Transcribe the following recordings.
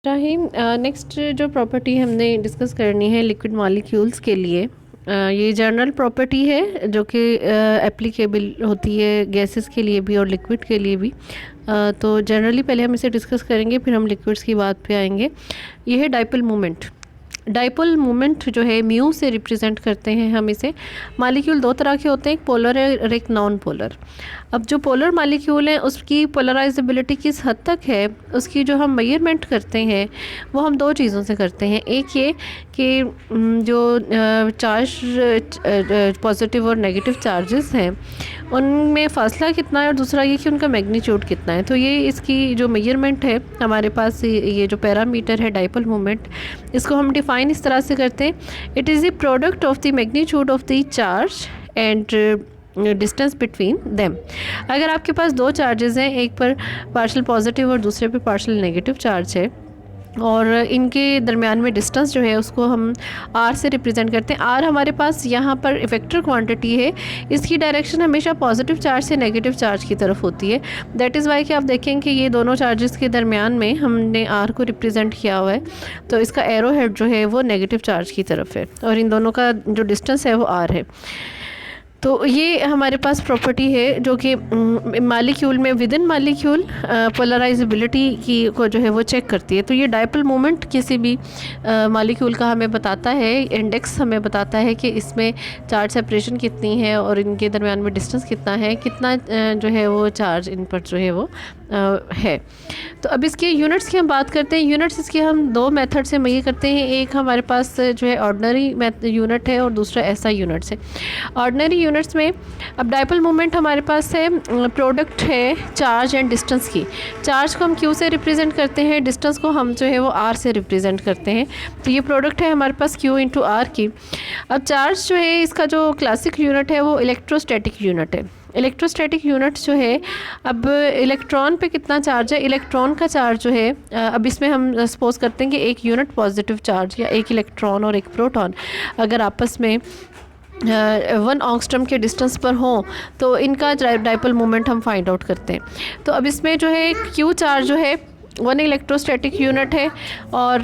Shaheen, next जो property हमने discuss करनी है लिक्विड मॉलिक्यूल्स के लिए, ये जनरल प्रॉपर्टी है जो कि एप्लीकेबल होती है गैसेस के लिए भी और लिक्विड के लिए भी। तो जनरली पहले हम इसे डिस्कस करेंगे, फिर हम लिक्विड्स की बात पे आएंगे। ये है डाइपोल मोमेंट। डाइपोल मोमेंट जो है म्यू से रिप्रेजेंट करते हैं हम इसे। मॉलिक्यूल दो तरह के होते हैं, एक पोलर है और एक नॉन पोलर। अब जो पोलर मॉलिक्यूल है उसकी पोलराइजेबिलिटी किस हद तक है, उसकी जो हम मेजरमेंट करते हैं वो हम दो चीज़ों से करते हैं। एक ये कि जो चार्ज पॉजिटिव और नेगेटिव चार्जेस हैं उनमें फासला कितना है, और दूसरा ये कि उनका मैग्नीट्यूड कितना है। तो ये इसकी जो मेजरमेंट है हमारे पास, ये जो पैरामीटर है डाइपोल मोमेंट, इसको हम डिफाइन इस तरह से करते हैं। It is the product of the magnitude of the charge and distance between them. अगर आपके पास दो चार्जेस हैं, एक पर पार्शियल पॉजिटिव और दूसरे पर पार्शियल नेगेटिव चार्ज है, और इनके दरमियान में डिस्टेंस जो है उसको हम आर से रिप्रेजेंट करते हैं। आर हमारे पास यहाँ पर वेक्टर क्वांटिटी है, इसकी डायरेक्शन हमेशा पॉजिटिव चार्ज से नेगेटिव चार्ज की तरफ होती है। दैट इज़ वाई कि आप देखें कि ये दोनों चार्जेस के दरमियान में हमने आर को रिप्रेजेंट किया हुआ है, तो इसका एरो हेड जो है वो नेगेटिव चार्ज की तरफ है और इन दोनों का जो डिस्टेंस है वो आर है। तो ये हमारे पास प्रॉपर्टी है जो कि मॉलिक्यूल में विद इन मॉलिक्यूल पोलराइजेबिलिटी की को जो है वो चेक करती है। तो ये डाइपोल मोमेंट किसी भी मॉलिक्यूल का हमें बताता है, इंडेक्स हमें बताता है कि इसमें चार्ज सेपरेशन कितनी है और इनके दरमियान में डिस्टेंस कितना है, कितना जो है वो चार्ज इन पर जो है वो है। तो अब इसके यूनिट्स की हम बात करते हैं। यूनिट्स इसके हम दो मेथड से मेजर करते हैं। एक हमारे पास जो है ऑर्डिनरी यूनिट है और दूसरा ऐसा यूनिट्स है। ऑर्डिनरी यूनिट्स में अब डाइपोल मोमेंट हमारे पास है प्रोडक्ट है चार्ज एंड डिस्टेंस की। चार्ज को हम क्यू से रिप्रेजेंट करते हैं, डिस्टेंस को हम जो है वो आर से रिप्रेजेंट करते हैं। तो ये प्रोडक्ट है हमारे पास क्यू इंटू आर की। अब चार्ज जो है इसका जो क्लासिक यूनिट है वो इलेक्ट्रोस्टैटिक यूनिट है। इलेक्ट्रोस्टैटिक यूनिट जो है, अब इलेक्ट्रॉन पे कितना चार्ज है, इलेक्ट्रॉन का चार्ज जो है, अब इसमें हम सपोज करते हैं कि एक यूनिट पॉजिटिव चार्ज या एक इलेक्ट्रॉन और एक प्रोटॉन अगर आपस में 1 एंगस्ट्रॉम के डिस्टेंस पर हो तो इनका डाइपोल मोमेंट हम फाइंड आउट करते हैं। तो अब इसमें जो है क्यू चार्ज जो है 1 इलेक्ट्रोस्टैटिक यूनिट है और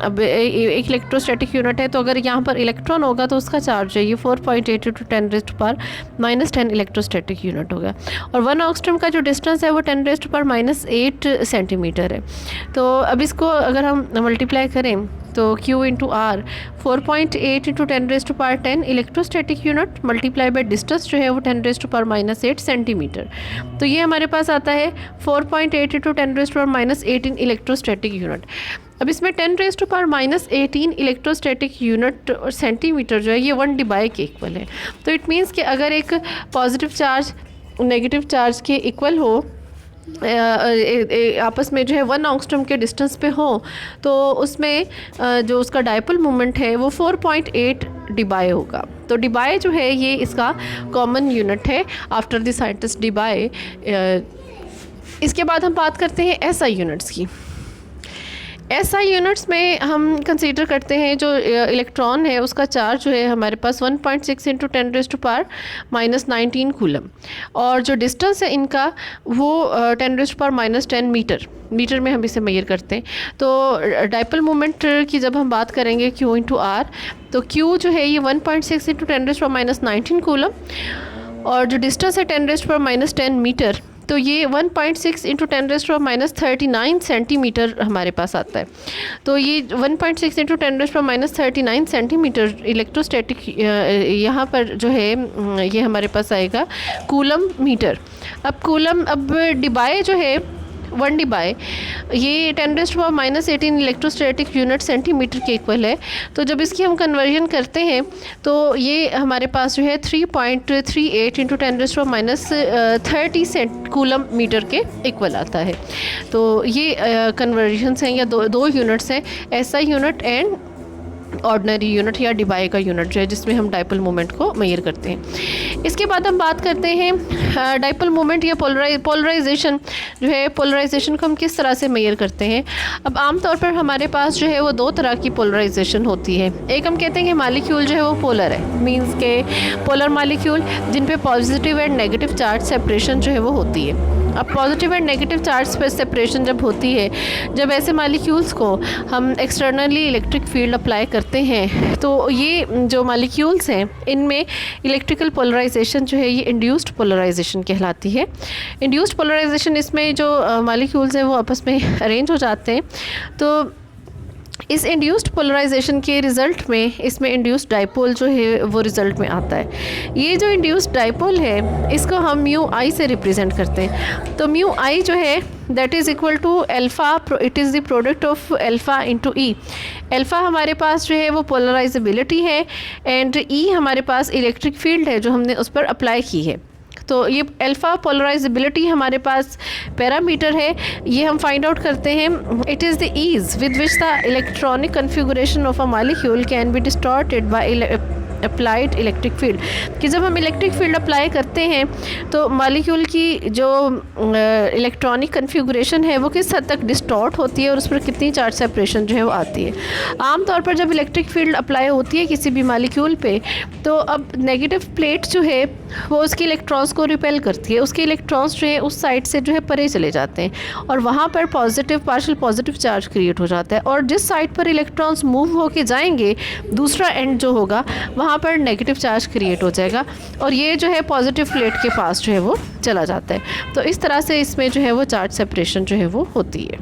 अब एक इलेक्ट्रोस्टैटिक यूनिट है। तो अगर यहाँ पर इलेक्ट्रॉन होगा तो उसका चार्ज है ये 4.8 × 10⁻⁻10 इलेक्ट्रोस्टैटिक यूनिट होगा, और 1 एंगस्ट्रॉम का जो डिस्टेंस है वो 10⁻⁸ सेंटीमीटर है। तो अब इसको अगर हम मल्टीप्लाई करें तो Q into R 4.8 × 10⁻10 electrostatic unit multiply by distance जो है वो 10⁻⁸ सेंटीमीटर। तो ये हमारे पास आता है 4.8 × 10⁻18 इलेक्ट्रोस्टैटिक यूनिट। अब इसमें 10⁻18 इलेक्ट्रोस्टैटिक यूनिट और सेंटीमीटर जो है ये 1 डिबाई के इक्वल है। तो इट मीन्स कि अगर एक पॉजिटिव चार्ज नेगेटिव चार्ज के इक्वल हो, आपस में जो है 1 एंगस्ट्रॉम के डिस्टेंस पे हो, तो उसमें जो उसका डाइपोल मोमेंट है वो 4.8 डिबाई होगा। तो डिबाई जो है ये इसका कॉमन यूनिट है आफ्टर द साइंटिस्ट डिबाई। इसके बाद हम बात करते हैं एसआई यूनिट्स की। एसआई यूनिट्स में हम कंसीडर करते हैं जो इलेक्ट्रॉन है उसका चार्ज जो है हमारे पास 1.6 × 10⁻⁻19 कूलम, और जो डिस्टेंस है इनका वो 10⁻⁻10 मीटर में हम इसे मेजर करते हैं। तो डाइपोल मोमेंट की जब हम बात करेंगे Q इंटू आर, तो Q जो है ये 1.6 × 10⁻⁻19 कूलम, और जो डिस्टेंस है 10⁻⁻10 मीटर, तो ये 1.6 × 10⁻39 सेंटीमीटर हमारे पास आता है। तो ये 1.6 × 10⁻39 सेंटीमीटर इलेक्ट्रोस्टैटिक यहाँ पर जो है ये हमारे पास आएगा कूलम मीटर। अब कूलम, अब डिबाई जो है 1 डिबाई ये 10⁻18 इलेक्ट्रोस्टैटिक यूनिट सेंटीमीटर के इक्वल है। तो जब इसकी हम कन्वर्जन करते हैं तो ये हमारे पास जो है 3.38 × 10⁻30 कूलम मीटर के इक्वल आता है। तो ये कन्वर्जन्स हैं या दो यूनिट्स हैं, SI unit and ordinary unit या डिबाई का यूनिट जो है जिसमें हम डाइपोल मोमेंट को मेजर करते हैं। इसके बाद हम बात करते हैं डाइपोल मोमेंट या पोलराइजेशन जो है, पोलराइजेशन को हम किस तरह से मेजर करते हैं। अब आमतौर पर हमारे पास जो है वो दो तरह की पोलराइजेशन होती है। एक हम कहते हैं कि मॉलिक्यूल जो है वो पोलर है, मींस के पोलर मॉलिक्यूल जिन पे positive and negative charge separation जो है वो होती है। अब पॉजिटिव एंड नेगेटिव चार्ज पे सेपरेशन जब होती है, जब ऐसे मॉलिक्यूल्स को हम एक्सटर्नली इलेक्ट्रिक फील्ड अप्लाई करते हैं, तो ये जो मॉलिक्यूल्स हैं इनमें इलेक्ट्रिकल पोलराइजेशन जो है ये इंड्यूस्ड पोलराइजेशन कहलाती है। इंड्यूस्ड पोलराइजेशन, इसमें जो मॉलिक्यूल्स हैं वो आपस में अरेंज हो जाते हैं। तो इस इंड्यूस्ड पोलराइजेशन के रिज़ल्ट में इसमें इंड्यूस्ड डाइपोल जो है वो रिज़ल्ट में आता है। ये जो इंड्यूस्ड डाइपोल है इसको हम म्यू आई से रिप्रेजेंट करते हैं। तो म्यू आई जो है that is equal to alpha, it is the product of alpha into E. Alpha हमारे पास जो है वो पोलराइजेबिलिटी है एंड ई हमारे पास इलेक्ट्रिक फील्ड है जो हमने उस पर अप्लाई की है। तो ये अल्फ़ा पोलराइजेबिलिटी हमारे पास पैरामीटर है, ये हम फाइंड आउट करते हैं। It is the ease with which the electronic configuration of a molecule can be distorted by applied electric field, कि जब हम इलेक्ट्रिक फील्ड अप्लाई करते हैं तो मॉलिक्यूल की जो इलेक्ट्रॉनिक कन्फिगुरेशन है वो किस हद तक डिस्टॉर्ट होती है और उस पर कितनी चार्ज सेपरेशन जो है वो आती है। आमतौर पर जब इलेक्ट्रिक फील्ड अप्लाई होती है किसी भी मॉलिक्यूल पे, तो अब नेगेटिव प्लेट जो है वो उसके इलेक्ट्रॉन्स को रिपेल करती है, उसके इलेक्ट्रॉन्स जो है उस साइड से जो है परे चले जाते हैं और वहाँ पर positive partial positive charge create हो जाता है। और जिस साइड पर इलेक्ट्रॉन्स मूव होके जाएंगे दूसरा एंड जो होगा वहाँ पर नेगेटिव चार्ज क्रिएट हो जाएगा और ये जो है पॉजिटिव प्लेट के पास जो है वो चला जाता है। तो इस तरह से इसमें जो है वो चार्ज सेपरेशन जो है वो होती है।